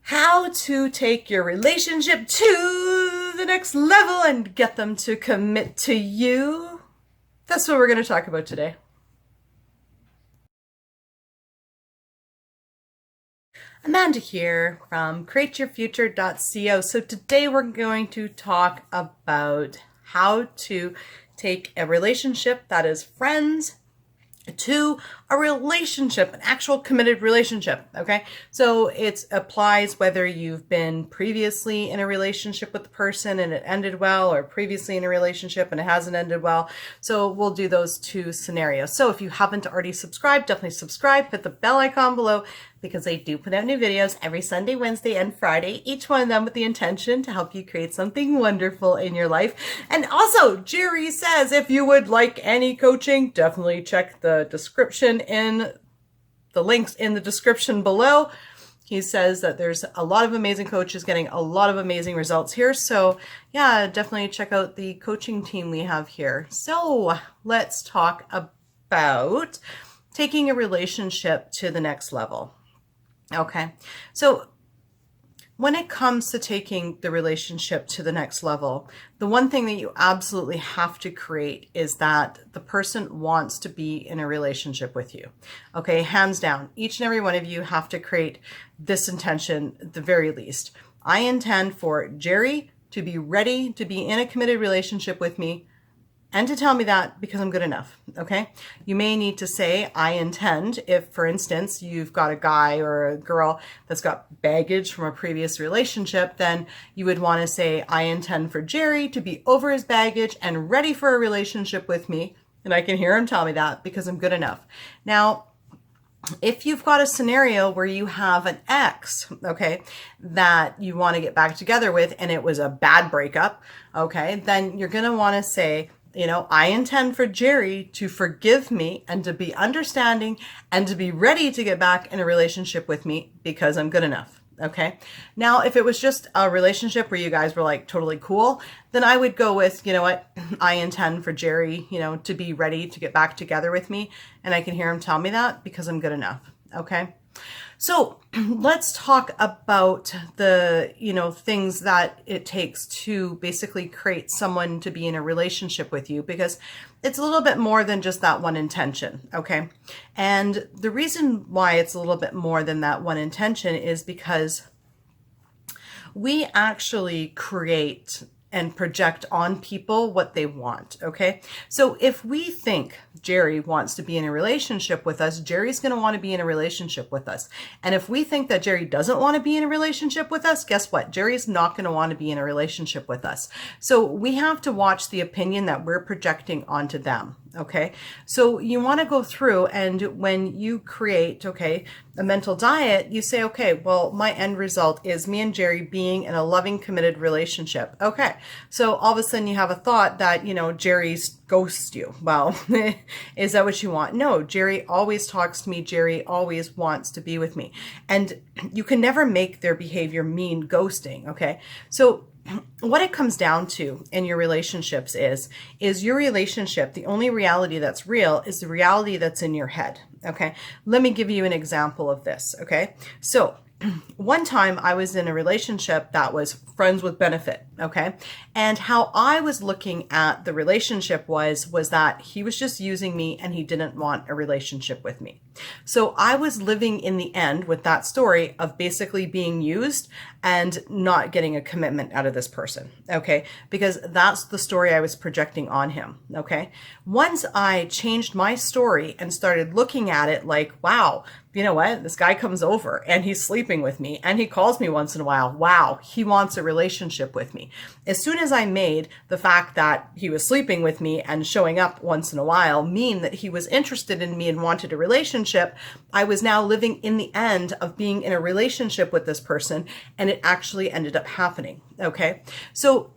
how to take your relationship to the next level and get them to commit to you. That's what we're going to talk about today. Amanda here from createyourfuture.co. So today we're going to talk about how to take a relationship that is friends to a relationship, an actual committed relationship. Okay. So it applies whether you've been previously in a relationship with the person and it ended well, or previously in a relationship and it hasn't ended well. So we'll do those two scenarios. So if you haven't already subscribed, definitely subscribe, hit the bell icon below, because I do put out new videos every Sunday, Wednesday, and Friday, each one of them with the intention to help you create something wonderful in your life. And also, Jerry says, if you would like any coaching, definitely check the description in the links in the description below. He says that there's a lot of amazing coaches getting a lot of amazing results here. So yeah, definitely check out the coaching team we have here. So let's talk about taking a relationship to the next level. Okay, so when it comes to taking the relationship to the next level, the one thing that you absolutely have to create is that the person wants to be in a relationship with you. Okay, hands down, each and every one of you have to create this intention at the very least. I intend for Jerry to be ready to be in a committed relationship with me, and to tell me that because I'm good enough, okay? You may need to say, I intend, if, for instance, you've got a guy or a girl that's got baggage from a previous relationship, then you would want to say, I intend for Jerry to be over his baggage and ready for a relationship with me, and I can hear him tell me that because I'm good enough. Now, if you've got a scenario where you have an ex, okay, that you want to get back together with and it was a bad breakup, okay, then you're going to want to say, you know, I intend for Jerry to forgive me and to be understanding and to be ready to get back in a relationship with me because I'm good enough. Okay. Now, if it was just a relationship where you guys were like totally cool, then I would go with, you know what, I intend for Jerry, you know, to be ready to get back together with me. And I can hear him tell me that because I'm good enough. Okay. So let's talk about the, you know, things that it takes to basically create someone to be in a relationship with you, because it's a little bit more than just that one intention. Okay. And the reason why it's a little bit more than that one intention is because we actually create and project on people what they want. Okay. So if we think Jerry wants to be in a relationship with us, Jerry's going to want to be in a relationship with us. And if we think that Jerry doesn't want to be in a relationship with us, guess what? Jerry's not going to want to be in a relationship with us. So we have to watch the opinion that we're projecting onto them. Okay. So you want to go through, and when you create, okay, a mental diet, you say, okay, well, my end result is me and Jerry being in a loving, committed relationship. Okay. So all of a sudden you have a thought that, you know, Jerry's ghosts you. Well, is that what you want? No, Jerry always talks to me. Jerry always wants to be with me. And you can never make their behavior mean ghosting. Okay. So what it comes down to in your relationships is your relationship, the only reality that's real is the reality that's in your head. Okay. Let me give you an example of this. Okay. So one time I was in a relationship that was friends with benefit. Okay. And how I was looking at the relationship was that he was just using me and he didn't want a relationship with me. So I was living in the end with that story of basically being used and not getting a commitment out of this person. Okay. Because that's the story I was projecting on him. Okay. Once I changed my story and started looking at it like, wow, you know what? This guy comes over and he's sleeping with me and he calls me once in a while. Wow. He wants a relationship with me. As soon as I made the fact that he was sleeping with me and showing up once in a while mean that he was interested in me and wanted a relationship, I was now living in the end of being in a relationship with this person, and it actually ended up happening. Okay. So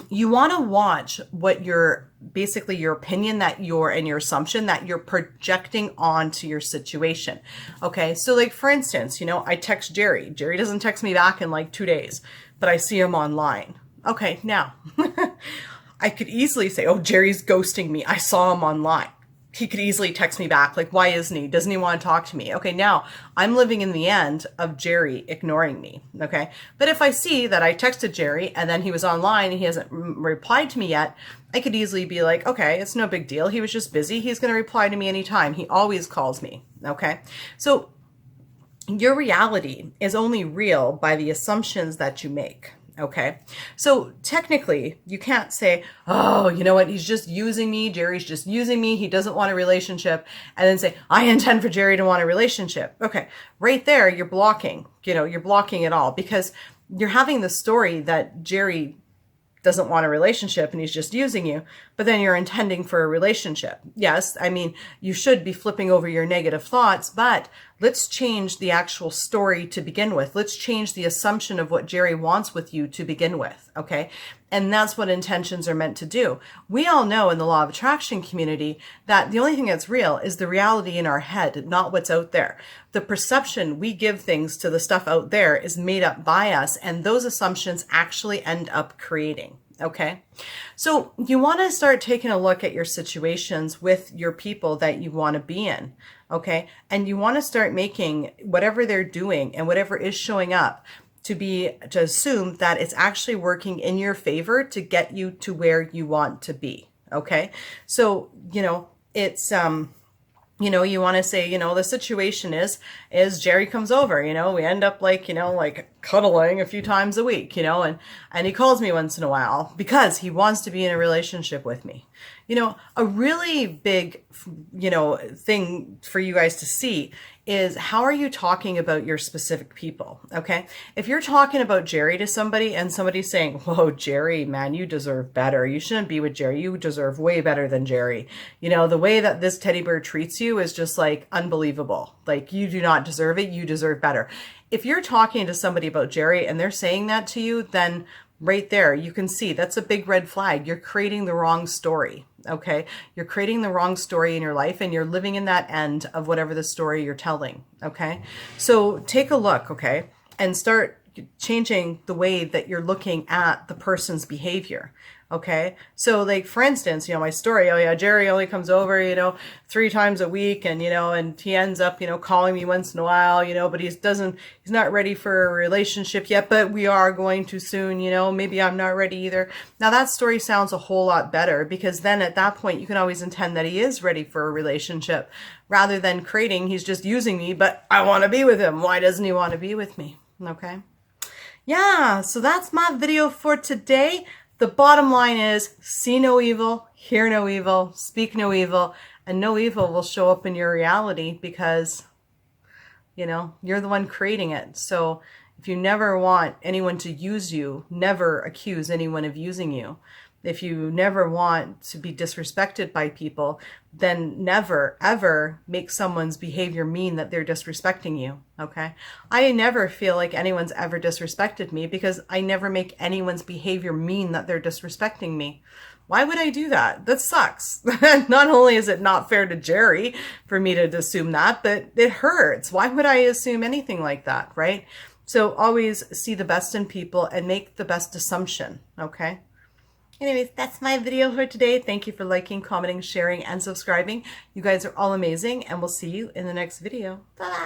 you want to watch what your basically your opinion that you're and your assumption that you're projecting onto your situation. Okay. So like, for instance, you know, I text Jerry. Jerry doesn't text me back in like 2 days, but I see him online. Okay. Now I could easily say, oh, Jerry's ghosting me. I saw him online. he could easily text me back, like, why isn't he? Doesn't he want to talk to me? Okay, now I'm living in the end of Jerry ignoring me, okay? But if I see that I texted Jerry and then he was online and he hasn't replied to me yet, I could easily be like, okay, it's no big deal. He was just busy. He's going to reply to me anytime. He always calls me, okay? So your reality is only real by the assumptions that you make. Okay, so technically you can't say, oh, you know what, he's just using me, Jerry's just using me, he doesn't want a relationship, and then say, I intend for Jerry to want a relationship. Okay, right there you're blocking, you're blocking it all, because you're having the story that Jerry doesn't want a relationship and he's just using you, but then you're intending for a relationship. Yes, I mean, you should be flipping over your negative thoughts, but let's change the actual story to begin with. Let's change the assumption of what Jerry wants with you to begin with, okay? And that's what intentions are meant to do. We all know in the law of attraction community that the only thing that's real is the reality in our head, not what's out there. The perception we give things to the stuff out there is made up by us, and those assumptions actually end up creating. Okay, so you want to start taking a look at your situations with your people that you want to be in. Okay, and you want to start making whatever they're doing and whatever is showing up to assume that it's actually working in your favor to get you to where you want to be. Okay, so it's you want to say, the situation is Jerry comes over, we end up like cuddling a few times a week, and he calls me once in a while because he wants to be in a relationship with me. A really big, thing for you guys to see is how are you talking about your specific people, okay? If you're talking about Jerry to somebody and somebody's saying, whoa, Jerry, man, you deserve better. You shouldn't be with Jerry. You deserve way better than Jerry. The way that this teddy bear treats you is just like unbelievable. Like you do not deserve it. You deserve better. If you're talking to somebody about Jerry and they're saying that to you, then right there, you can see that's a big red flag. You're creating the wrong story. Okay. You're creating the wrong story in your life and you're living in that end of whatever the story you're telling. Okay. So take a look. Okay. And start changing the way that you're looking at the person's behavior. Okay. So like, for instance, my story, oh yeah, Jerry only comes over, 3 times a week and, and he ends up, calling me once in a while, but he's not ready for a relationship yet, but we are going to soon, maybe I'm not ready either. Now that story sounds a whole lot better because then at that point you can always intend that he is ready for a relationship rather than creating, he's just using me, but I want to be with him. Why doesn't he want to be with me? Okay. Yeah. So that's my video for today. The bottom line is see no evil, hear no evil, speak no evil, and no evil will show up in your reality because, you're the one creating it. So if you never want anyone to use you, never accuse anyone of using you. If you never want to be disrespected by people, then never, ever make someone's behavior mean that they're disrespecting you, okay? I never feel like anyone's ever disrespected me because I never make anyone's behavior mean that they're disrespecting me. Why would I do that? That sucks. Not only is it not fair to Jerry for me to assume that, but it hurts. Why would I assume anything like that, right? So always see the best in people and make the best assumption, okay? Anyways, that's my video for today. Thank you for liking, commenting, sharing, and subscribing. You guys are all amazing, and we'll see you in the next video. Bye-bye.